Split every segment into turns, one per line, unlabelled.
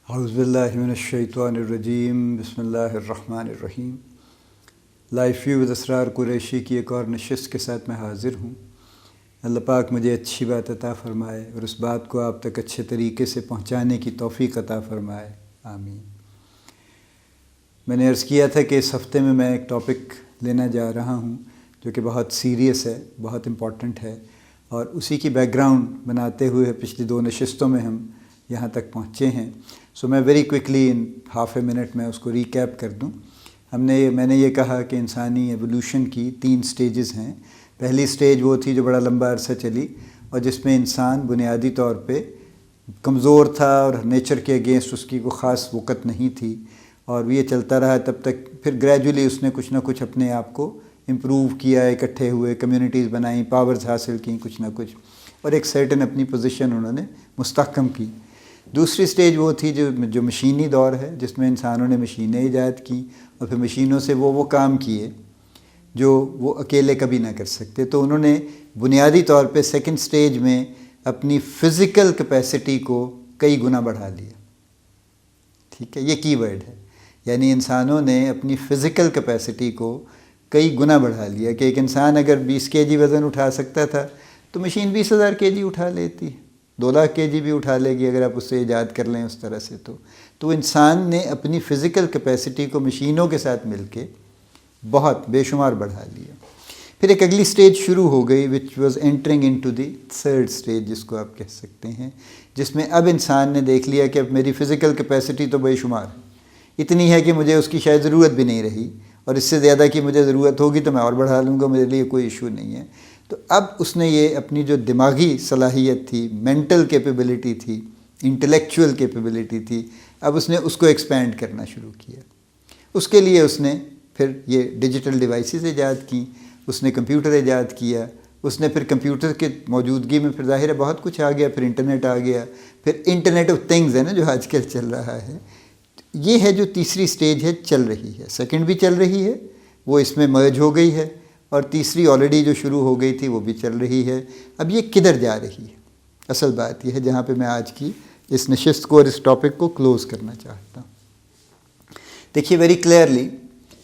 اعوذ باللہ من الشیطان الرجیم، بسم اللہ الرحمن الرحیم۔ لائف ویو ود اسرار قریشی کی ایک اور نشست کے ساتھ میں حاضر ہوں۔ اللہ پاک مجھے اچھی بات عطا فرمائے اور اس بات کو آپ تک اچھے طریقے سے پہنچانے کی توفیق عطا فرمائے، آمین۔ میں نے عرض کیا تھا کہ اس ہفتے میں ایک ٹاپک لینا جا رہا ہوں جو کہ بہت سیریس ہے، بہت امپورٹنٹ ہے، اور اسی کی بیک گراؤنڈ بناتے ہوئے پچھلی 2 نشستوں میں ہم یہاں تک پہنچے ہیں۔ سو میں very quickly in half a minute میں اس کو ریکیپ کر دوں۔ میں نے یہ کہا کہ انسانی ایوولوشن کی 3 سٹیجز ہیں۔ پہلی سٹیج وہ تھی جو بڑا لمبا عرصہ چلی اور جس میں انسان بنیادی طور پہ کمزور تھا اور نیچر کے اگینسٹ اس کی کوئی خاص وقت نہیں تھی، اور یہ چلتا رہا تب تک۔ پھر گریجولی اس نے کچھ نہ کچھ اپنے آپ کو امپروو کیا، اکٹھے ہوئے، کمیونٹیز بنائیں، پاورز حاصل کیں کچھ نہ کچھ، اور ایک سرٹن اپنی پوزیشن انہوں نے مستحکم کی۔ دوسری سٹیج وہ تھی جو مشینی دور ہے، جس میں انسانوں نے مشینیں ایجاد کیں اور پھر مشینوں سے وہ کام کیے جو وہ اکیلے کبھی نہ کر سکتے۔ تو انہوں نے بنیادی طور پہ سیکنڈ سٹیج میں اپنی فزیکل کیپیسٹی کو کئی گنا بڑھا لیا۔ ٹھیک ہے، یہ کی ورڈ ہے، یعنی انسانوں نے اپنی فزیکل کیپیسٹی کو کئی گنا بڑھا لیا کہ ایک انسان اگر 20 kg وزن اٹھا سکتا تھا تو مشین 20,000 kg اٹھا لیتی ہے، 2 لاکھ kg بھی اٹھا لے گی اگر آپ اس سے ایجاد کر لیں اس طرح سے۔ تو انسان نے اپنی فزیکل کیپیسٹی کو مشینوں کے ساتھ مل کے بہت بے شمار بڑھا لیا۔ پھر ایک اگلی سٹیج شروع ہو گئی which was entering into the third stage, جس کو آپ کہہ سکتے ہیں، جس میں اب انسان نے دیکھ لیا کہ اب میری فزیکل کیپیسٹی تو بے شمار ہے، اتنی ہے کہ مجھے اس کی شاید ضرورت بھی نہیں رہی، اور اس سے زیادہ کی مجھے ضرورت ہوگی تو میں اور بڑھا لوں گا، میرے لیے کوئی ایشو نہیں ہے۔ تو اب اس نے یہ اپنی جو دماغی صلاحیت تھی، مینٹل کیپیبلٹی تھی، انٹلیکچوئل کیپیبلٹی تھی، اب اس نے اس کو ایکسپینڈ کرنا شروع کیا۔ اس کے لیے اس نے پھر یہ ڈیجیٹل ڈیوائسز ایجاد کیں، اس نے کمپیوٹر ایجاد کیا، اس نے پھر کمپیوٹر کے موجودگی میں پھر ظاہر ہے بہت کچھ آ گیا، پھر انٹرنیٹ آ گیا، پھر انٹرنیٹ آف تھنگز ہے نا جو آج کل چل رہا ہے۔ یہ ہے جو تیسری سٹیج ہے، چل رہی ہے۔ سیکنڈ بھی چل رہی ہے، وہ اس میں مرج ہو گئی ہے، اور تیسری آلریڈی جو شروع ہو گئی تھی وہ بھی چل رہی ہے۔ اب یہ کدھر جا رہی ہے؟ اصل بات یہ ہے جہاں پہ میں آج کی اس نشست کو اور اس ٹاپک کو کلوز کرنا چاہتا ہوں۔ دیکھیے ویری کلیئرلی،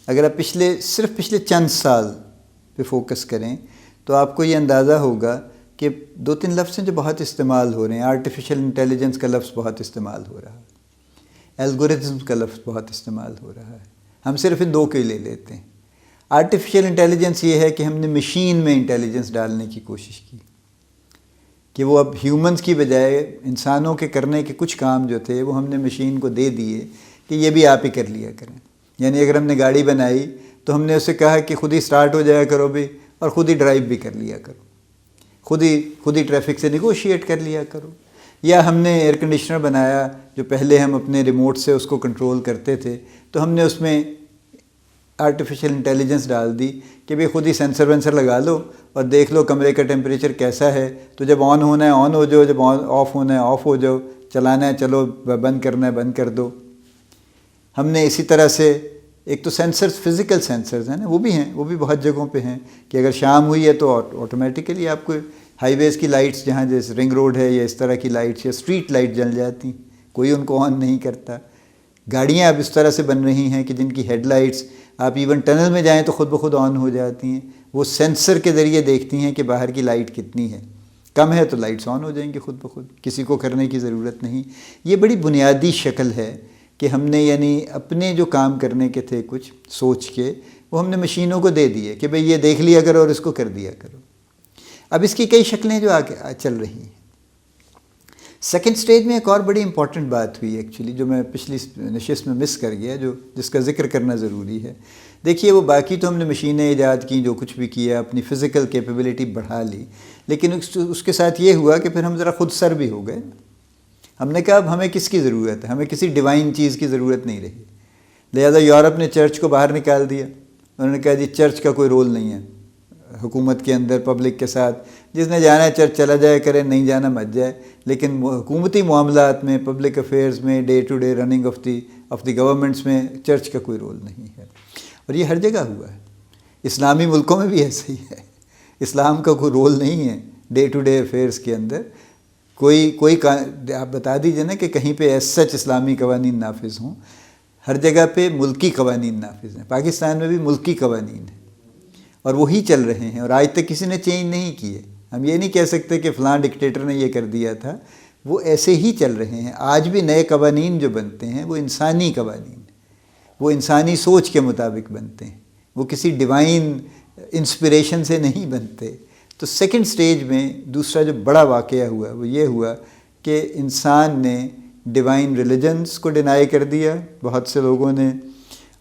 اگر آپ صرف پچھلے چند سال پہ فوکس کریں تو آپ کو یہ اندازہ ہوگا کہ 2-3 لفظ ہیں جو بہت استعمال ہو رہے ہیں۔ آرٹیفیشل انٹیلیجنس کا لفظ بہت استعمال ہو رہا ہے، الگورتھم کا لفظ بہت استعمال ہو رہا ہے۔ ہم صرف ان 2 کے لے لیتے ہیں۔ آرٹیفیشل انٹیلیجنس یہ ہے کہ ہم نے مشین میں انٹیلیجنس ڈالنے کی کوشش کی کہ وہ اب ہیومنز کی بجائے انسانوں کے کرنے کے کچھ کام جو تھے وہ ہم نے مشین کو دے دیے کہ یہ بھی آپ ہی کر لیا کریں۔ یعنی اگر ہم نے گاڑی بنائی تو ہم نے اسے کہا کہ خود ہی سٹارٹ ہو جایا کرو بھی، اور خود ہی ڈرائیو بھی کر لیا کرو، خود ہی ٹریفک سے نیگوشیٹ کر لیا کرو۔ یا ہم نے ایئر کنڈیشنر بنایا جو پہلے ہم اپنے ریموٹ سے اس کو کنٹرول کرتے تھے، تو ہم نے اس میں آرٹیفیشل انٹیلیجنس ڈال دی کہ بھئی خود ہی سینسر وینسر لگا لو اور دیکھ لو کمرے کا ٹیمپریچر کیسا ہے، تو جب آن ہونا ہے آن ہو جاؤ، جب آف ہونا ہے آف ہو جاؤ، چلانا ہے چلو، بند کرنا ہے بند کر دو۔ ہم نے اسی طرح سے ایک تو سینسرز، فزیکل سینسرز ہیں نا، وہ بھی بہت جگہوں پہ ہیں کہ اگر شام ہوئی ہے تو آٹومیٹیکلی آپ کو ہائی ویز کی لائٹس، جہاں جیسے رنگ روڈ ہے یا اس طرح کی لائٹس یا اسٹریٹ لائٹ جل جاتی ہیں، کوئی ان کو آن نہیں کرتا۔ گاڑیاں اب اس طرح سے بن رہی ہیں کہ جن کی ہیڈ لائٹس آپ ایون ٹنل میں جائیں تو خود بخود آن ہو جاتی ہیں، وہ سینسر کے ذریعے دیکھتی ہیں کہ باہر کی لائٹ کتنی ہے، کم ہے تو لائٹس آن ہو جائیں گی خود بخود، کسی کو کرنے کی ضرورت نہیں۔ یہ بڑی بنیادی شکل ہے کہ ہم نے یعنی اپنے جو کام کرنے کے تھے کچھ سوچ کے، وہ ہم نے مشینوں کو دے دیے کہ بھئی یہ دیکھ لیا کرو اور اس کو کر دیا کرو۔ اب اس کی کئی شکلیں جو آگے چل رہی ہیں۔ سیکنڈ سٹیج میں ایک اور بڑی امپورٹنٹ بات ہوئی ایکچولی، جو میں پچھلی نشست میں مس کر گیا، جس کا ذکر کرنا ضروری ہے۔ دیکھیے وہ باقی تو ہم نے مشینیں ایجاد کیں، جو کچھ بھی کیا، اپنی فزیکل کیپیبلٹی بڑھا لی، لیکن اس کے ساتھ یہ ہوا کہ پھر ہم ذرا خود سر بھی ہو گئے۔ ہم نے کہا اب ہمیں کس کی ضرورت ہے، ہمیں کسی ڈیوائن چیز کی ضرورت نہیں رہی۔ لہذا یورپ نے چرچ کو باہر نکال دیا، انہوں نے کہا جی چرچ کا کوئی رول نہیں ہے حکومت کے اندر، پبلک کے ساتھ، جس نے جانا ہے چرچ چلا جائے کرے، نہیں جانا مت جائے، لیکن حکومتی معاملات میں، پبلک افیئرز میں، day to day running of the governments میں چرچ کا کوئی رول نہیں ہے۔ اور یہ ہر جگہ ہوا ہے، اسلامی ملکوں میں بھی ایسا ہی ہے، اسلام کا کوئی رول نہیں ہے ڈے ٹو ڈے افیئرز کے اندر، کوئی آپ بتا دیجئے نا کہ کہیں پہ ایس سچ اسلامی قوانین نافذ ہوں. ہر جگہ پہ ملکی قوانین نافذ ہیں. پاکستان میں بھی ملکی قوانین ہیں اور وہی چل رہے ہیں، اور آج تک کسی نے چینج نہیں کیے. ہم یہ نہیں کہہ سکتے کہ فلاں ڈکٹیٹر نے یہ کر دیا تھا، وہ ایسے ہی چل رہے ہیں. آج بھی نئے قوانین جو بنتے ہیں وہ انسانی قوانین ہیں، وہ انسانی سوچ کے مطابق بنتے ہیں، وہ کسی ڈیوائن انسپریشن سے نہیں بنتے. تو سیکنڈ سٹیج میں دوسرا جو بڑا واقعہ ہوا وہ یہ ہوا کہ انسان نے ڈیوائن ریلیجنس کو ڈینائی کر دیا بہت سے لوگوں نے،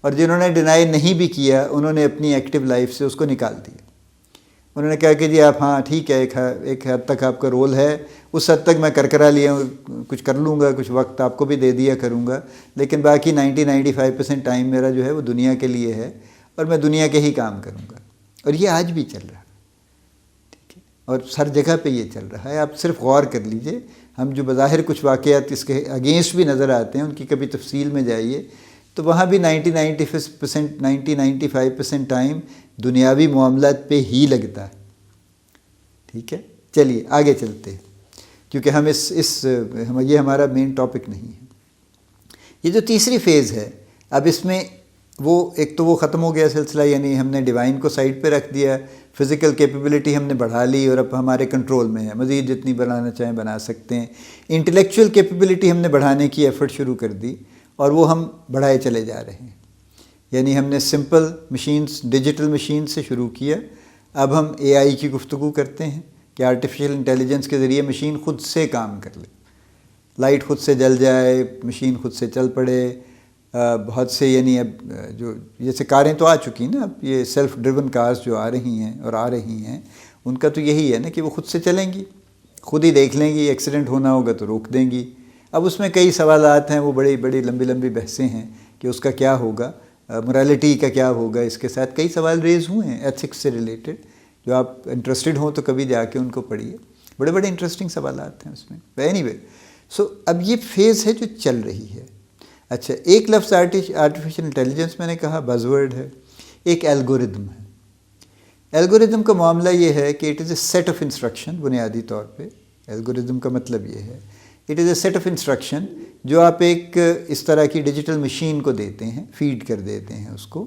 اور جنہوں نے ڈینائی نہیں بھی کیا انہوں نے اپنی ایکٹیو لائف سے اس کو نکال دیا. انہوں نے کہا کہ جی آپ ہاں ٹھیک ہے، ایک حد تک آپ کا رول ہے، اس حد تک میں کرا لیا ہوں، کچھ کر لوں گا، کچھ وقت آپ کو بھی دے دیا کروں گا، لیکن باقی 95% ٹائم میرا جو ہے وہ دنیا کے لیے ہے اور میں دنیا کے ہی کام کروں گا. اور یہ آج بھی چل رہا ہے، ٹھیک ہے، اور ہر جگہ پہ یہ چل رہا ہے. آپ صرف غور کر لیجئے، ہم جو بظاہر کچھ واقعات اس کے اگینسٹ بھی نظر آتے ہیں ان کی کبھی تفصیل میں جائیے تو وہاں بھی 90-95% ٹائم دنیاوی معاملات پہ ہی لگتا ہے. ٹھیک ہے، چلیے آگے چلتے ہیں کیونکہ ہم یہ ہمارا مین ٹاپک نہیں ہے. یہ جو تیسری فیز ہے، اب اس میں ایک تو وہ ختم ہو گیا سلسلہ، یعنی ہم نے ڈیوائن کو سائڈ پہ رکھ دیا، فزیکل کیپیبلٹی ہم نے بڑھا لی اور اب ہمارے کنٹرول میں ہے، مزید جتنی بڑھانا چاہیں بنا سکتے ہیں. انٹلیکچوئل کیپیبلٹی ہم نے بڑھانے کی ایفرٹ شروع کر دی اور وہ ہم بڑھائے چلے جا رہے ہیں. یعنی ہم نے سمپل مشینز، ڈیجیٹل مشین سے شروع کیا، اب ہم اے آئی کی گفتگو کرتے ہیں کہ آرٹیفیشل انٹیلیجنس کے ذریعے مشین خود سے کام کر لے، لائٹ خود سے جل جائے، مشین خود سے چل پڑے. بہت سے یعنی اب جو جیسے کاریں تو آ چکی نا، اب یہ سیلف ڈریون کارز جو آ رہی ہیں اور آ رہی ہیں ان کا تو یہی ہے نا کہ وہ خود سے چلیں گی، خود ہی دیکھ لیں گی، ایکسیڈنٹ ہونا ہوگا تو روک دیں گی. اب اس میں کئی سوالات ہیں، وہ بڑی بڑی لمبی بحثیں ہیں کہ اس کا کیا ہوگا، morality کا کیا ہوگا. اس کے ساتھ کئی سوال ریز ہوئے ہیں ایتھکس سے ریلیٹڈ، جو آپ انٹرسٹڈ ہوں تو کبھی جا کے ان کو پڑھیے، بڑے انٹرسٹنگ سوالات ہیں اس میں. اینی وے، سو اب یہ فیز ہے جو چل رہی ہے. اچھا، ایک لفظ آرٹیفیشل انٹیلیجنس میں نے کہا بز ورڈ ہے، ایک الگورتھم ہے. الگورتھم کا معاملہ یہ ہے کہ it is a set of instruction. بنیادی طور پہ الگورتھم کا مطلب یہ ہے it is a set of instruction جو آپ ایک اس طرح کی ڈیجیٹل مشین کو دیتے ہیں، فیڈ کر دیتے ہیں اس کو،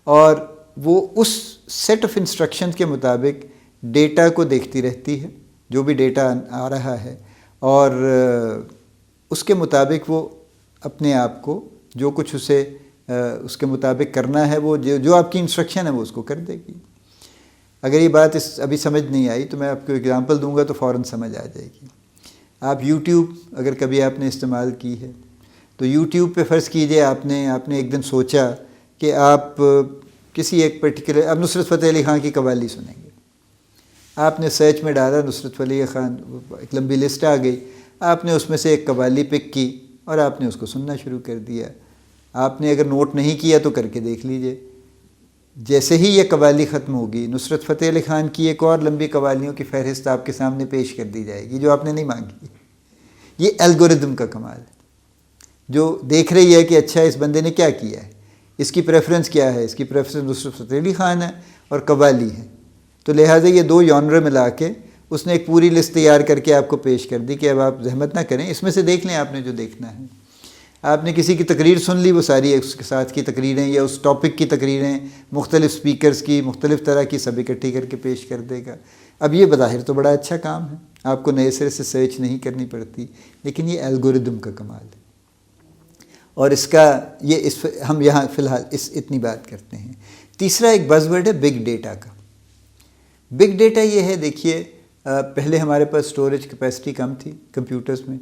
اور وہ اس سیٹ آف انسٹرکشن کے مطابق ڈیٹا کو دیکھتی رہتی ہے، جو بھی ڈیٹا آ رہا ہے، اور اس کے مطابق وہ اپنے آپ کو جو کچھ اسے اس کے مطابق کرنا ہے، وہ جو آپ کی انسٹرکشن ہے وہ اس کو کر دے گی. اگر یہ بات ابھی سمجھ نہیں آئی تو میں آپ کو اگزامپل دوں گا تو فوراً سمجھ آ جائے گی. آپ یوٹیوب اگر کبھی آپ نے استعمال کی ہے تو یوٹیوب پہ فرض کیجئے آپ نے ایک دن سوچا کہ آپ کسی ایک پرٹیکولر، اب نصرت فتح علی خان کی قوالی سنیں گے. آپ نے سرچ میں ڈالا نصرت فتح علی خان، ایک لمبی لسٹ آ گئی، آپ نے اس میں سے ایک قوالی پک کی اور آپ نے اس کو سننا شروع کر دیا. آپ نے اگر نوٹ نہیں کیا تو کر کے دیکھ لیجئے، جیسے ہی یہ قوالی ختم ہوگی نصرت فتح علی خان کی ایک اور لمبی قوالیوں کی فہرست آپ کے سامنے پیش کر دی جائے گی جو آپ نے نہیں مانگی. یہ الگورتھم کا کمال ہے، جو دیکھ رہی ہے کہ اچھا اس بندے نے کیا کیا ہے، اس کی پریفرنس کیا ہے. اس کی پریفرنس نصرت فتح علی خان ہے اور قوالی ہے، تو لہٰذا یہ دو جانرے ملا کے اس نے ایک پوری لسٹ تیار کر کے آپ کو پیش کر دی کہ اب آپ زحمت نہ کریں، اس میں سے دیکھ لیں آپ نے جو دیکھنا ہے. آپ نے کسی کی تقریر سن لی، وہ ساری اس کے ساتھ کی تقریریں یا اس ٹاپک کی تقریریں مختلف سپیکرز کی مختلف طرح کی سب اکٹھی کر کے پیش کر دے گا. اب یہ بظاہر تو بڑا اچھا کام ہے، آپ کو نئے سرے سے سرچ نہیں کرنی پڑتی، لیکن یہ الگورتھم کا کمال ہے. اور اس کا ہم یہاں فی الحال اتنی بات کرتے ہیں. تیسرا ایک بز ورڈ ہے بگ ڈیٹا کا. بگ ڈیٹا یہ ہے، دیکھیے پہلے ہمارے پاس اسٹوریج کیپیسٹی کم تھی کمپیوٹرز میں،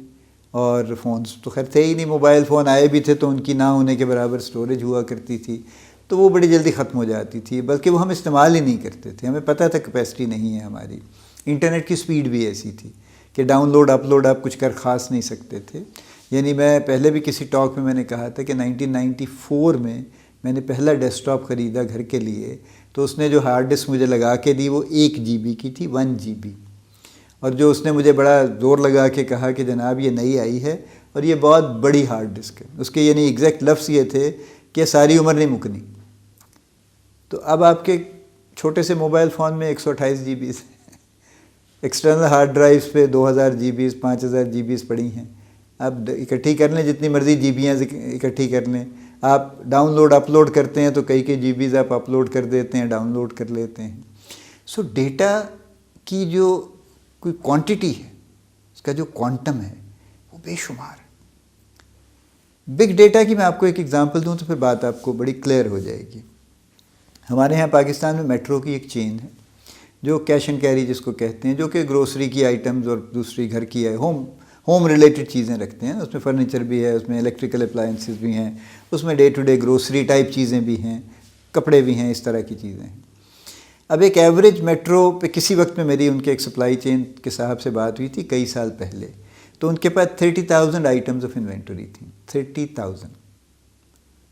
اور فونز تو خیر تھے ہی نہیں. موبائل فون آئے بھی تھے تو ان کی نہ ہونے کے برابر اسٹوریج ہوا کرتی تھی، تو وہ بڑی جلدی ختم ہو جاتی تھی، بلکہ وہ ہم استعمال ہی نہیں کرتے تھے. ہمیں پتہ تھا کیپیسٹی نہیں ہے ہماری. انٹرنیٹ کی سپیڈ بھی ایسی تھی کہ ڈاؤن لوڈ اپ لوڈ آپ کچھ کر خاص نہیں سکتے تھے. یعنی میں پہلے بھی کسی ٹاک میں نے کہا تھا کہ 1994 میں نے پہلا ڈیسک ٹاپ خریدا گھر کے لیے، تو اس نے جو ہارڈ ڈسک مجھے لگا کے دی وہ 1 GB کی تھی، 1 GB. اور جو اس نے مجھے بڑا زور لگا کے کہا کہ جناب یہ نئی آئی ہے اور یہ بہت بڑی ہارڈ ڈسک ہے، اس کے یعنی ایگزیکٹ لفظ یہ تھے کہ ساری عمر نہیں مکنی. تو اب آپ کے چھوٹے سے موبائل فون میں 128 GB ہے، ایکسٹرنل ہارڈ ڈرائیوز پہ 2000 GB 5000 GB پڑی ہیں. اب اکٹھی کر لیں جتنی مرضی GB اکٹھی کر لیں. آپ ڈاؤن لوڈ اپلوڈ کرتے ہیں تو کئی GB آپ اپلوڈ کر دیتے ہیں, ڈاؤن لوڈ کر لیتے ہیں. سو ڈیٹا کی جو کوئی کوانٹٹی ہے, اس کا جو کوانٹم ہے وہ بے شمار ہے. بگ ڈیٹا کی میں آپ کو ایک ایگزامپل دوں تو پھر بات آپ کو بڑی کلیئر ہو جائے گی. ہمارے یہاں پاکستان میں میٹرو کی ایک چین ہے جو کیش اینڈ کیری جس کو کہتے ہیں, جو کہ گروسری کی آئٹمز اور دوسری گھر کی ہے ہوم ریلیٹڈ چیزیں رکھتے ہیں. اس میں فرنیچر بھی ہے, اس میں الیکٹریکل اپلائنسز بھی ہیں, اس میں day to day grocery type چیزیں بھی ہیں, کپڑے بھی ہیں, اس طرح کی چیزیں ہیں. اب ایک ایوریج میٹرو پہ کسی وقت میں میری ان کے ایک سپلائی چین کے صاحب سے بات ہوئی تھی کئی سال پہلے, تو ان کے پاس 30,000 آئٹمز آف انوینٹری تھیں. 30,000.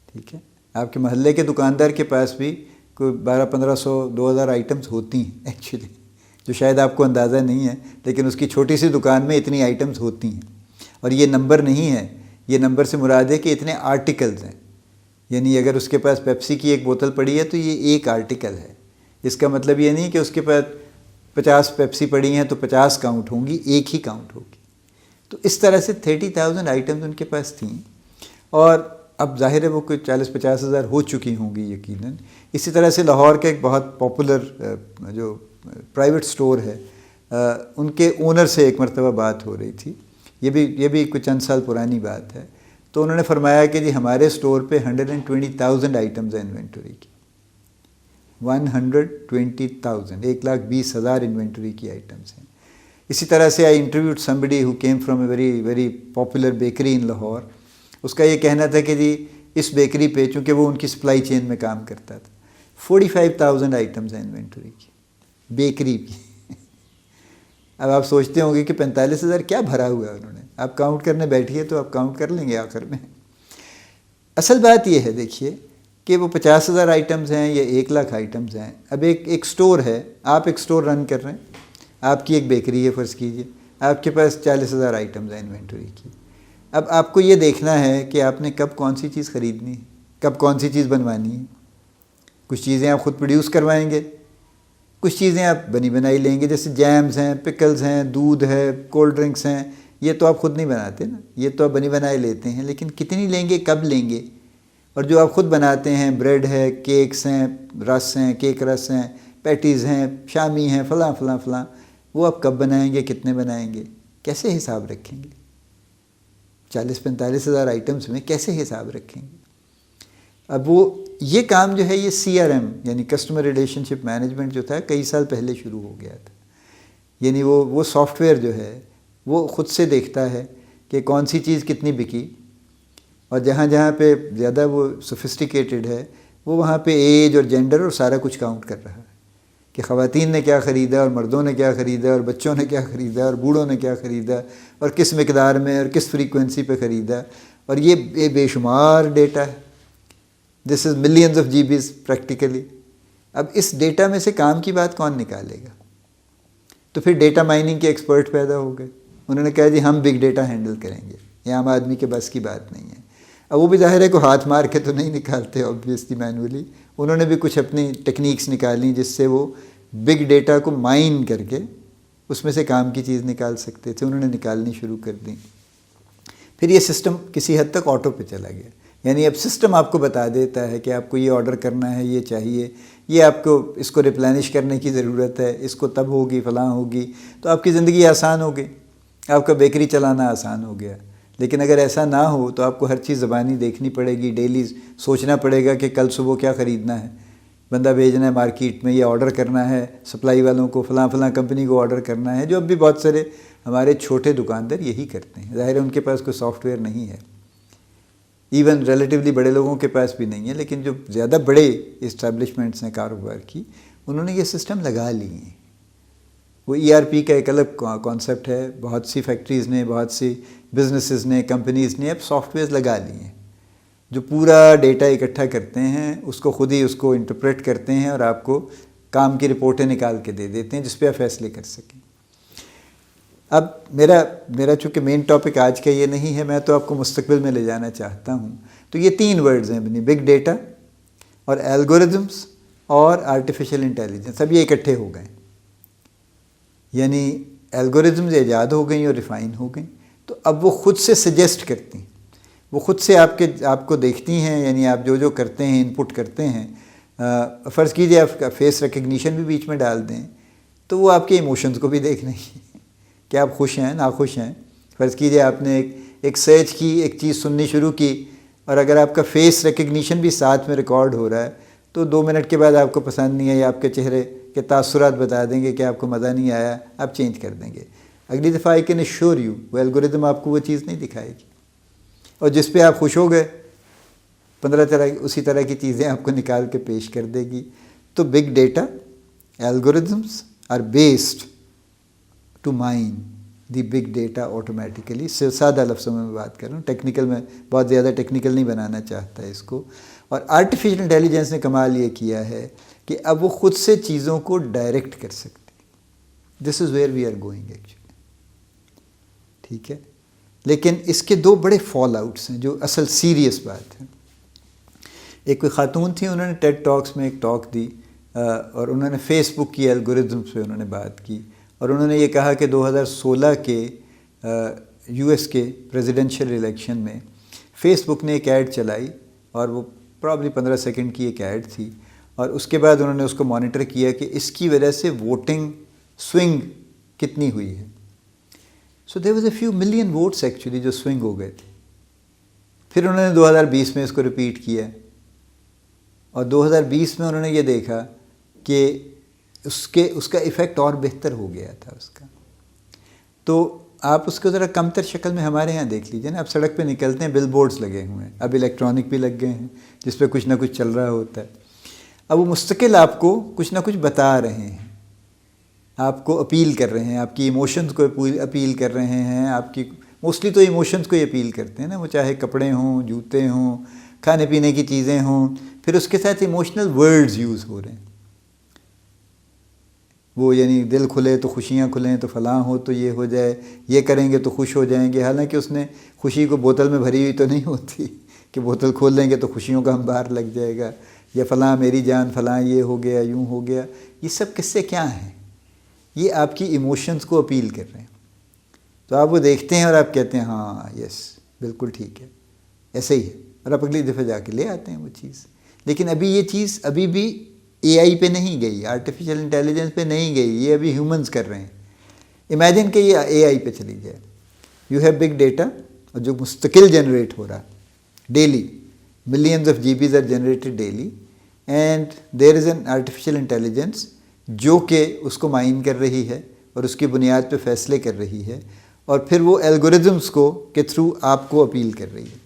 ٹھیک ہے, آپ کے محلے کے دکاندار کے پاس بھی کوئی 1200-1500 2000 آئٹمز ہوتی ہیں ایکچولی, جو شاید آپ کو اندازہ نہیں ہے, لیکن اس کی چھوٹی سی دکان میں اتنی آئٹمز ہوتی ہیں. اور یہ نمبر نہیں ہے, یہ نمبر سے مراد ہے کہ اتنے آرٹیکلز ہیں. یعنی اگر اس کے پاس پیپسی کی ایک بوتل پڑی ہے تو یہ ایک آرٹیکل ہے. اس کا مطلب یہ نہیں کہ اس کے پاس 50 پیپسی پڑی ہیں تو 50 کاؤنٹ ہوں گی, ایک ہی کاؤنٹ ہوگی. تو اس طرح سے 30,000 آئٹمز ان کے پاس تھیں. اور اب ظاہر ہے وہ کوئی 40-50 ہزار ہو چکی ہوں گی یقیناً. اسی طرح سے لاہور کا ایک بہت پاپولر جو پرائیویٹ سٹور ہے, ان کے اونر سے ایک مرتبہ بات ہو رہی تھی. یہ بھی کچھ چند سال پرانی بات ہے. تو انہوں نے فرمایا کہ جی ہمارے سٹور پہ 120,000 آئٹمز ہیں انوینٹری کی. 120,000 1,20,000 انوینٹری کی آئٹمز ہیں. اسی طرح سے آئی interviewed somebody who came from a very very popular bakery in Lahore. اس کا یہ کہنا تھا کہ جی اس بیکری پہ, چونکہ وہ ان کی سپلائی چین میں کام کرتا تھا, 45,000 آئٹمز ہیں انوینٹری کی, بیکری کی. اب آپ سوچتے ہوں گے کہ 45,000 کیا بھرا ہوا ہے انہوں نے. آپ کاؤنٹ کرنے بیٹھیے تو آپ کاؤنٹ کر لیں گے آخر میں. اصل بات یہ ہے دیکھیے کہ وہ 50,000 آئٹمز ہیں یا 1,00,000 آئٹمز ہیں. اب ایک سٹور ہے, آپ ایک سٹور رن کر رہے ہیں, آپ کی ایک بیکری ہے فرض کیجئے, آپ کے پاس 40,000 آئٹمز ہیں انوینٹری کی. اب آپ کو یہ دیکھنا ہے کہ آپ نے کب کون سی چیز خریدنی ہے, کب کون سی چیز بنوانی ہے. کچھ چیزیں آپ خود پروڈیوس کروائیں گے, کچھ چیزیں آپ بنی بنائی لیں گے, جیسے جیمز ہیں, پکلز ہیں, دودھ ہے, کولڈ ڈرنکس ہیں. یہ تو آپ خود نہیں بناتے نا, یہ تو آپ بنی بنائی لیتے ہیں. لیکن کتنی لیں گے, کب لیں گے. اور جو آپ خود بناتے ہیں, بریڈ ہے, کیکس ہیں, رس ہیں, کیک رس ہیں, پیٹیز ہیں, شامی ہیں, فلاں فلاں فلاں, وہ آپ کب بنائیں گے, کتنے بنائیں گے, کیسے حساب رکھیں گے. 40-45 ہزار آئٹمس میں کیسے حساب رکھیں گے. اب وہ یہ کام جو ہے یہ CRM یعنی کسٹمر ریلیشن شپ مینجمنٹ جو تھا کئی سال پہلے شروع ہو گیا تھا. یعنی وہ سافٹ ویئر جو ہے وہ خود سے دیکھتا ہے کہ کون سی چیز کتنی بکی, اور جہاں جہاں پہ زیادہ وہ سوفسٹیکیٹڈ ہے وہ وہاں پہ ایج اور جینڈر اور سارا کچھ کاؤنٹ کر رہا ہے کہ خواتین نے کیا خریدا اور مردوں نے کیا خریدا اور بچوں نے کیا خریدا اور بوڑھوں نے کیا خریدا اور کس مقدار میں اور کس فریکوینسی پہ خریدا. اور یہ بے شمار ڈیٹا ہے. دس از ملینز آف GBs پریکٹیکلی. اب اس ڈیٹا میں سے کام کی بات کون نکالے گا. تو پھر ڈیٹا مائننگ کے ایکسپرٹ پیدا ہو گئے. انہوں نے کہا جی ہم بگ ڈیٹا ہینڈل کریں گے, یہ عام آدمی کے بس کی بات نہیں ہے. اب وہ بھی ظاہر ہے کہ ہاتھ مار کے تو نہیں نکالتے آبویسلی مینولی. انہوں نے بھی کچھ اپنی ٹیکنیکس نکالی جس سے وہ بگ ڈیٹا کو مائن کر کے اس میں سے کام کی چیز نکال سکتے تھے. انہوں نے نکالنی شروع کر دی. پھر یہ سسٹم کسی حد تک آٹو پہ چلا گیا. یعنی اب سسٹم آپ کو بتا دیتا ہے کہ آپ کو یہ آرڈر کرنا ہے, یہ چاہیے, یہ آپ کو اس کو ریپلینش کرنے کی ضرورت ہے, اس کو تب ہوگی فلاں ہوگی. تو آپ کی زندگی آسان ہو گئی, آپ کا بیکری چلانا آسان ہو گیا. لیکن اگر ایسا نہ ہو تو آپ کو ہر چیز زبانی دیکھنی پڑے گی, ڈیلی سوچنا پڑے گا کہ کل صبح کیا خریدنا ہے, بندہ بھیجنا ہے مارکیٹ میں, یہ آرڈر کرنا ہے سپلائی والوں کو, فلاں فلاں کمپنی کو آرڈر کرنا ہے. جو اب بھی بہت سارے ہمارے چھوٹے دکاندار یہی کرتے ہیں. ظاہر ہے ان کے پاس کوئی سافٹ ویئر نہیں ہے, ایون ریلیٹیولی بڑے لوگوں کے پاس بھی نہیں ہے. لیکن جو زیادہ بڑے اسٹیبلشمنٹس ہیں کاروبار کی, انہوں نے یہ سسٹم لگا لی ہیں. وہ ERP کا ایک الگ کانسیپٹ ہے. بہت سی فیکٹریز نے, بہت سی بزنسز نے, کمپنیز نے اب سافٹ ویئرز لگا لی ہیں جو پورا ڈیٹا اکٹھا کرتے ہیں, اس کو خود ہی اس کو انٹرپریٹ کرتے ہیں اور آپ کو کام کی رپورٹیں نکال کے دے دیتے ہیں جس پہ آپ فیصلے کر سکیں. اب میرا چونکہ مین ٹاپک آج کا یہ نہیں ہے, میں تو آپ کو مستقبل میں لے جانا چاہتا ہوں. تو یہ 3 ورڈز ہیں اپنی, بگ ڈیٹا اور الگورتھمس اور آرٹیفیشیل انٹیلیجنس. اب یہ اکٹھے ہو گئے. یعنی الگوریزمز ایجاد ہو گئیں اور ریفائن ہو گئیں، تو اب وہ خود سے سجیسٹ کرتی ہیں، وہ خود سے آپ کو دیکھتی ہیں، یعنی آپ جو کرتے ہیں، ان پٹ کرتے ہیں. فرض کیجئے آپ کا فیس ریکگنیشن بھی بیچ میں ڈال دیں تو وہ آپ کے ایموشنز کو بھی دیکھ لیں گے کہ آپ خوش ہیں ناخوش ہیں. فرض کیجئے آپ نے ایک سرچ کی، ایک چیز سننی شروع کی، اور اگر آپ کا فیس ریکگنیشن بھی ساتھ میں ریکارڈ ہو رہا ہے تو 2 منٹ کے بعد آپ کو پسند نہیں ہے یا آپ کے چہرے کے تاثرات بتا دیں گے کہ آپ کو مزہ نہیں آیا، آپ چینج کر دیں گے. اگلی دفعہ آئی کین ایشور یو وہ الگوریدم آپ کو وہ چیز نہیں دکھائے گی، اور جس پہ آپ خوش ہو گئے 15 اسی طرح کی چیزیں آپ کو نکال کے پیش کر دے گی. تو big data algorithms are based to mine the big data automatically. سادہ لفظوں میں بات کر رہا ہوں، ٹیکنیکل میں بہت زیادہ ٹیکنیکل نہیں بنانا چاہتا ہے اس کو. اور آرٹیفیشل انٹیلیجنس نے کمال یہ کیا ہے کہ اب وہ خود سے چیزوں کو ڈائریکٹ کر سکتی. This is where we are going actually. ٹھیک ہے، لیکن اس کے 2 بڑے فال آؤٹس ہیں جو اصل سیریس بات ہے. ایک کوئی خاتون تھی، انہوں نے ٹیڈ ٹاکس میں ایک ٹاک دی اور انہوں نے فیس بک کی الگوریزمس پہ انہوں نے بات کی، اور انہوں نے یہ کہا کہ 2016 کے یو ایس کے پریزیڈنشل الیکشن میں فیس بک نے ایک ایڈ چلائی، اور وہ پرابلی 15 سیکنڈ کی ایک ایڈ تھی، اور اس کے بعد انہوں نے اس کو مانیٹر کیا کہ اس کی وجہ سے ووٹنگ سوئنگ کتنی ہوئی ہے. So there was a few million votes actually جو سوئنگ ہو گئے تھے. پھر انہوں نے 2020 میں اس کو ریپیٹ کیا، اور 2020 میں انہوں نے یہ دیکھا کہ اس کا ایفیکٹ اور بہتر ہو گیا تھا اس کا. تو آپ اس کو ذرا کم تر شکل میں ہمارے ہاں دیکھ لیجیے نا. اب سڑک پہ نکلتے ہیں، بل بورڈز لگے ہوئے ہیں، اب الیکٹرانک بھی لگ گئے ہیں جس پہ کچھ نہ کچھ چل رہا ہوتا ہے. اب وہ مستقل آپ کو کچھ نہ کچھ بتا رہے ہیں، آپ کو اپیل کر رہے ہیں، آپ کی ایموشنز کو اپیل کر رہے ہیں. آپ کی موسٹلی تو ایموشنز کو ہی اپیل کرتے ہیں نا، وہ چاہے کپڑے ہوں، جوتے ہوں، کھانے پینے کی چیزیں ہوں، پھر اس کے ساتھ ایموشنل ورڈز یوز ہو رہے ہیں. وہ یعنی دل کھلے تو خوشیاں کھلیں، تو فلاں ہو تو یہ ہو جائے، یہ کریں گے تو خوش ہو جائیں گے. حالانکہ اس نے خوشی کو بوتل میں بھری ہوئی تو نہیں ہوتی کہ بوتل کھول لیں گے تو خوشیوں کا انبار لگ جائے گا، یا فلاں میری جان فلاں یہ ہو گیا، یوں ہو گیا. یہ سب قصے کیا ہیں؟ یہ آپ کی ایموشنز کو اپیل کر رہے ہیں. تو آپ وہ دیکھتے ہیں اور آپ کہتے ہیں ہاں یس بالکل ٹھیک ہے، ایسے ہی ہے، اور آپ اگلی دفعہ جا کے لے آتے ہیں وہ چیز. لیکن ابھی یہ چیز ابھی بھی اے آئی پہ نہیں گئی، آرٹیفیشل انٹیلیجنس پہ نہیں گئی، یہ ابھی ہیومنز کر رہے ہیں. امیجن کہ یہ اے آئی پہ چلی جائے. یو ہیو بگ ڈیٹا، اور جو مستقل جنریٹ ہو رہا daily, millions of GBs are generated daily, and there is an artificial intelligence جو کہ اس کو مائن کر رہی ہے اور اس کی بنیاد پہ فیصلے کر رہی ہے، اور پھر وہ الگوریزمس کو کے تھرو آپ کو اپیل کر رہی ہے،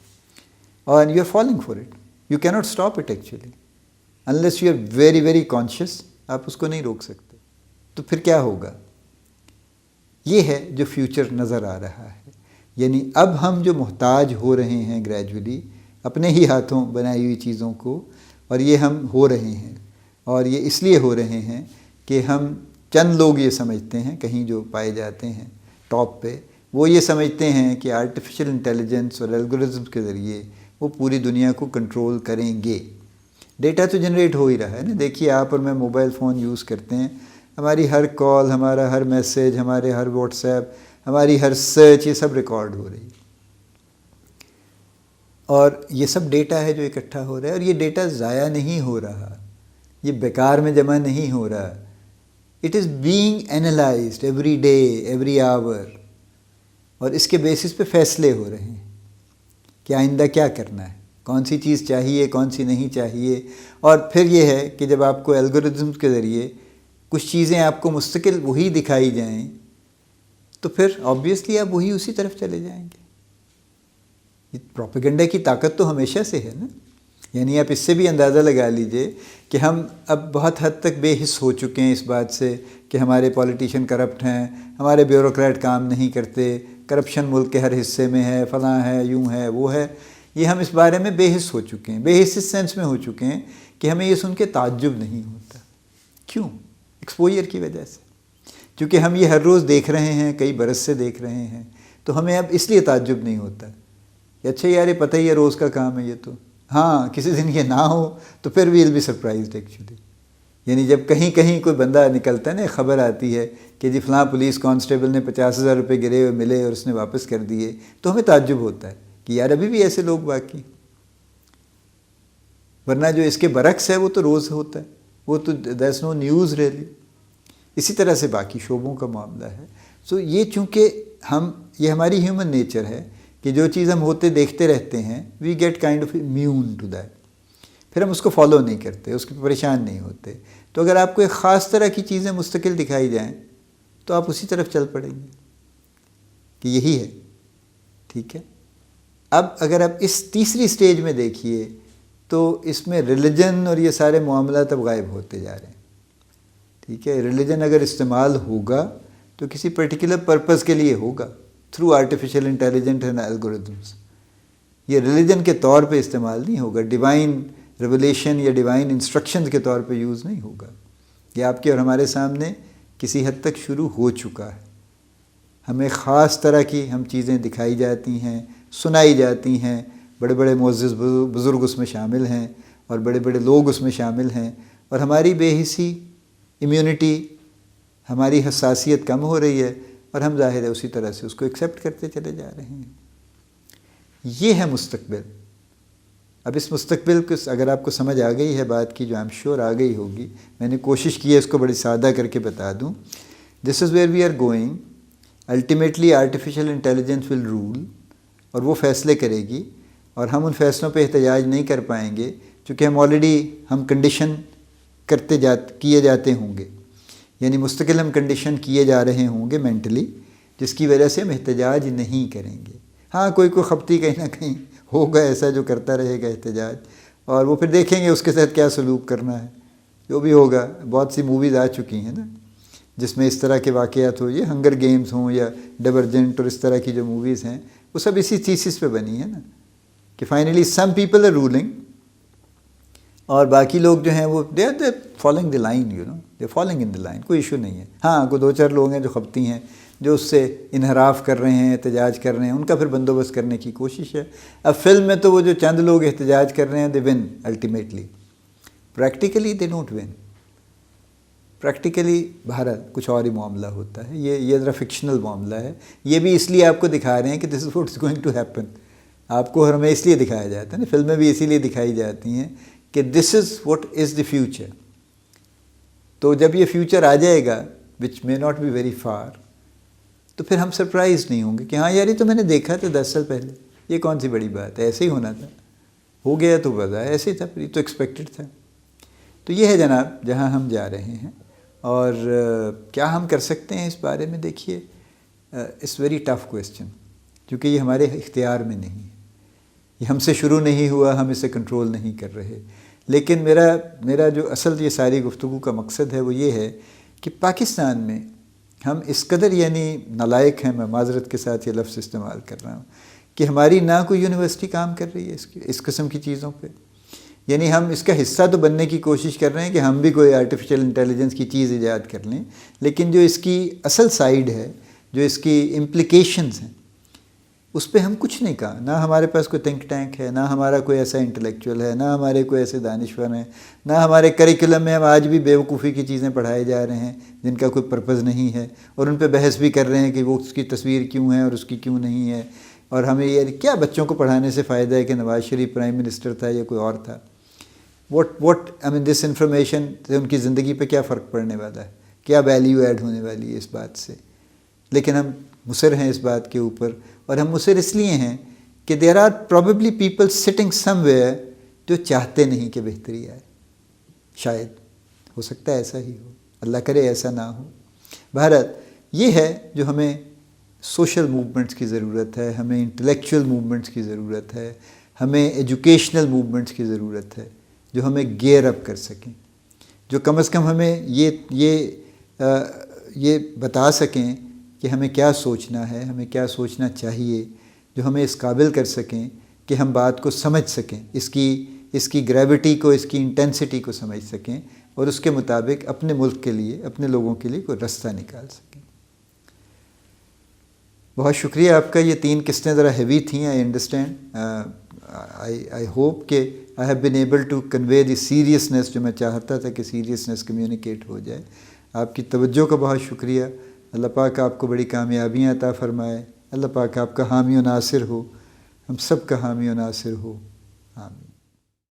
اور you are falling for it. You can not stop it actually unless you are very very conscious. آپ اس کو نہیں روک سکتے. تو پھر کیا ہوگا؟ یہ ہے جو فیوچر نظر آ رہا ہے. یعنی اب ہم جو محتاج ہو رہے ہیں گریجولی اپنے ہی ہاتھوں بنائی ہوئی چیزوں کو، اور یہ ہم ہو رہے ہیں، اور یہ اس لیے ہو رہے ہیں کہ ہم چند لوگ یہ سمجھتے ہیں، کہیں جو پائے جاتے ہیں ٹاپ پہ، وہ یہ سمجھتے ہیں کہ آرٹیفیشل انٹیلیجنس اور الگوریزمس کے ذریعے وہ پوری دنیا کو کنٹرول کریں گے. ڈیٹا تو جنریٹ ہو ہی رہا ہے نا. دیکھیے آپ اور میں موبائل فون یوز کرتے ہیں، ہماری ہر کال، ہمارا ہر میسیج، ہمارے ہر واٹس ایپ، ہماری ہر سرچ، یہ سب ریکارڈ ہو رہی ہے. اور یہ سب ڈیٹا ہے جو اکٹھا ہو رہا ہے، اور یہ ڈیٹا ضائع نہیں ہو رہا، یہ بیکار میں جمع نہیں ہو رہا. It is being analysed every day every hour, اور اس کے بیسس پہ فیصلے ہو رہے ہیں کہ آئندہ کیا کرنا ہے، کون سی چیز چاہیے، کون سی نہیں چاہیے. اور پھر یہ ہے کہ جب آپ کو الگوریزمس کے ذریعے کچھ چیزیں آپ کو مستقل وہی دکھائی جائیں تو پھر آبویسلی آپ وہی اسی طرف چلے جائیں گے. یہ پروپیگنڈا کی طاقت تو ہمیشہ سے ہے نا. یعنی آپ اس سے بھی اندازہ لگا لیجئے کہ ہم اب بہت حد تک بے حس ہو چکے ہیں اس بات سے کہ ہمارے پولیٹیشین کرپٹ ہیں، ہمارے بیوروکریٹ کام نہیں کرتے، کرپشن ملک کے ہر حصے میں ہے، فلاں ہے، یوں ہے، وہ ہے. یہ ہم اس بارے میں بے حس ہو چکے ہیں، بے حس اس سینس میں ہو چکے ہیں کہ ہمیں یہ سن کے تعجب نہیں ہوتا. کیوں؟ ایکسپوجر کی وجہ سے. چونکہ ہم یہ ہر روز دیکھ رہے ہیں، کئی برس سے دیکھ رہے ہیں، تو ہمیں اب اس لیے تعجب نہیں ہوتا کہ اچھا یار یہ پتہ ہی ہے روز کا کام ہے یہ تو. ہاں کسی دن یہ نہ ہو تو پھر وی ول بی سرپرائزڈ ایکچولی. یعنی جب کہیں کہیں کوئی بندہ نکلتا ہے نا، خبر آتی ہے کہ جی فلاں پولیس کانسٹیبل نے 50,000 روپے گرے ہوئے ملے اور اس نے واپس کر دیے، تو ہمیں تعجب ہوتا ہے کہ یار ابھی بھی ایسے لوگ باقی، ورنہ جو اس کے برعکس ہے وہ تو روز ہوتا ہے، وہ تو دیٹس نو نیوز ریئلی۔ اسی طرح سے باقی شعبوں کا معاملہ ہے۔ سو یہ چونکہ یہ ہماری ہیومن نیچر ہے کہ جو چیز ہم ہوتے دیکھتے رہتے ہیں، we get kind of immune to that, پھر ہم اس کو فالو نہیں کرتے، اس کے پریشان نہیں ہوتے۔ تو اگر آپ کو ایک خاص طرح کی چیزیں مستقل دکھائی جائیں تو آپ اسی طرف چل پڑیں گے کہ یہی ہے، ٹھیک ہے۔ اب اگر آپ اس تیسری سٹیج میں دیکھیے تو اس میں ریلیجن اور یہ سارے معاملات اب غائب ہوتے جا رہے ہیں، ٹھیک ہے۔ ریلیجن اگر استعمال ہوگا تو کسی پرٹیکولر پرپز کے لیے ہوگا، تھرو آرٹیفیشیل انٹیلیجنٹ اینڈ الگورتھمس۔ یہ ریلیجن کے طور پہ استعمال نہیں ہوگا، ڈیوائن ریولیشن یا ڈیوائن انسٹرکشن کے طور پہ یوز نہیں ہوگا۔ یہ آپ کے اور ہمارے سامنے کسی حد تک شروع ہو چکا ہے۔ ہمیں خاص طرح کی ہم چیزیں دکھائی جاتی ہیں، سنائی جاتی ہیں، بڑے بڑے معزز بزرگ اس میں شامل ہیں اور بڑے بڑے لوگ اس میں شامل ہیں، اور ہماری بے حسی، امیونٹی، ہماری حساسیت کم ہو رہی ہے، اور ہم ظاہر ہے اسی طرح سے اس کو ایکسیپٹ کرتے چلے جا رہے ہیں۔ یہ ہے مستقبل۔ اب اس مستقبل کو اگر آپ کو سمجھ آ گئی ہے بات کی، جو آئی ایم شیور آ گئی ہوگی، میں نے کوشش کی ہے اس کو بڑی سادہ کر کے بتا دوں۔ This is where we are going. Ultimately artificial intelligence will rule, اور وہ فیصلے کرے گی، اور ہم ان فیصلوں پہ احتجاج نہیں کر پائیں گے چونکہ ہم کنڈیشن کیے جاتے ہوں گے، یعنی مستقل ہم کنڈیشن کیے جا رہے ہوں گے مینٹلی، جس کی وجہ سے ہم احتجاج نہیں کریں گے۔ ہاں کوئی خبتی کہیں نہ کہیں ہوگا ایسا جو کرتا رہے گا احتجاج، اور وہ پھر دیکھیں گے اس کے ساتھ کیا سلوک کرنا ہے، جو بھی ہوگا۔ بہت سی موویز آ چکی ہیں نا جس میں اس طرح کے واقعات ہو، یہ ہنگر گیمز ہوں یا ڈیورجنٹ اور اس طرح کی جو موویز ہیں، وہ سب اسی تھیسس پہ بنی ہے نا کہ finally some people are rolling, اور باقی لوگ جو ہیں وہ they are following the line, they following in the line, کوئی ایشو نہیں ہے۔ ہاں کوئی 2-4 لوگ ہیں جو خبتی ہیں، جو اس سے انحراف کر رہے ہیں، احتجاج کر رہے ہیں، ان کا پھر بندوبست کرنے کی کوشش ہے۔ اب فلم میں تو وہ جو چند لوگ احتجاج کر رہے ہیں they won ultimately, practically they don't won. Practically بہرحال کچھ اور ہی معاملہ ہوتا ہے، یہ ذرا فکشنل معاملہ ہے۔ یہ بھی اس لیے آپ کو دکھا رہے ہیں کہ this is what is going to happen. آپ کو اور ہمیں اس لیے دکھایا جاتا ہے نا، فلمیں بھی اسی لیے دکھائی جاتی ہیں کہ this is what is the future. تو جب یہ فیوچر آ جائے گا which may not be very far, تو پھر ہم سرپرائز نہیں ہوں گے کہ ہاں یار یہ تو میں نے دیکھا تھا 10 سال پہلے، یہ کون سی بڑی بات ہے، ایسے ہی ہونا تھا، ہو گیا تو بتا ایسے ہی تھا، یہ تو ایکسپیکٹڈ تھا۔ تو یہ ہے جناب جہاں ہم جا رہے ہیں، اور کیا ہم کر سکتے ہیں اس بارے میں؟ دیکھیے اٹس ویری ٹف کویسچن، کیونکہ یہ ہمارے اختیار میں نہیں ہے، یہ ہم سے شروع نہیں ہوا، ہم اسے کنٹرول نہیں کر رہے۔ لیکن میرا جو اصل یہ ساری گفتگو کا مقصد ہے وہ یہ ہے کہ پاکستان میں ہم اس قدر یعنی نالائق ہیں، میں معذرت کے ساتھ یہ لفظ استعمال کر رہا ہوں، کہ ہماری نہ کوئی یونیورسٹی کام کر رہی ہے اس قسم کی چیزوں پہ، یعنی ہم اس کا حصہ تو بننے کی کوشش کر رہے ہیں کہ ہم بھی کوئی آرٹیفیشیل انٹیلیجنس کی چیز ایجاد کر لیں، لیکن جو اس کی اصل سائیڈ ہے، جو اس کی امپلیکیشنز ہیں، اس پہ ہم کچھ نہیں کہا۔ نہ ہمارے پاس کوئی تھنک ٹینک ہے، نہ ہمارا کوئی ایسا انٹلیکچوئل ہے، نہ ہمارے کوئی ایسے دانشور ہیں، نہ ہمارے کریکولم میں ہم آج بھی بیوقوفی کی چیزیں پڑھائے جا رہے ہیں جن کا کوئی پرپز نہیں ہے، اور ان پہ بحث بھی کر رہے ہیں کہ وہ اس کی تصویر کیوں ہے اور اس کی کیوں نہیں ہے، اور ہمیں یہ کیا بچوں کو پڑھانے سے فائدہ ہے کہ نواز شریف پرائم منسٹر تھا یا کوئی اور تھا۔ I mean دس انفارمیشن سے ان کی زندگی پہ کیا فرق پڑنے والا ہے، کیا ویلیو ایڈ ہونے والی ہے اس بات سے؟ لیکن ہم مصر ہیں اس بات کے اوپر، اور ہم مصر اس لیے ہیں کہ there are probably people sitting somewhere جو چاہتے نہیں کہ بہتری آئے۔ شاید ہو سکتا ہے ایسا ہی ہو، اللہ کرے ایسا نہ ہو۔ بہرحال یہ ہے جو ہمیں سوشل موومنٹس کی ضرورت ہے، ہمیں انٹلیکچوئل موومنٹس کی ضرورت ہے، ہمیں ایجوکیشنل موومنٹس کی ضرورت ہے، جو ہمیں گیئر اپ کر سکیں، جو کم از کم ہمیں یہ بتا سکیں کہ ہمیں کیا سوچنا ہے، ہمیں کیا سوچنا چاہیے، جو ہمیں اس قابل کر سکیں کہ ہم بات کو سمجھ سکیں، اس کی گریوٹی کو، اس کی انٹینسٹی کو سمجھ سکیں، اور اس کے مطابق اپنے ملک کے لیے، اپنے لوگوں کے لیے کوئی رستہ نکال سکیں۔ بہت شکریہ آپ کا۔ یہ 3 قسطیں ذرا ہیوی تھیں، آئی انڈرسٹینڈ، آئی ہوپ کہ I have been able to convey the seriousness جو میں چاہتا تھا کہ سیریسنیس کمیونیکیٹ ہو جائے. آپ کی توجہ کا بہت شکریہ. اللہ پاک آپ کو بڑی کامیابیاں عطا فرمائے. اللہ پاک آپ کا حامی و ناصر ہو، ہم سب کا حامی و ناصر ہو. آمین.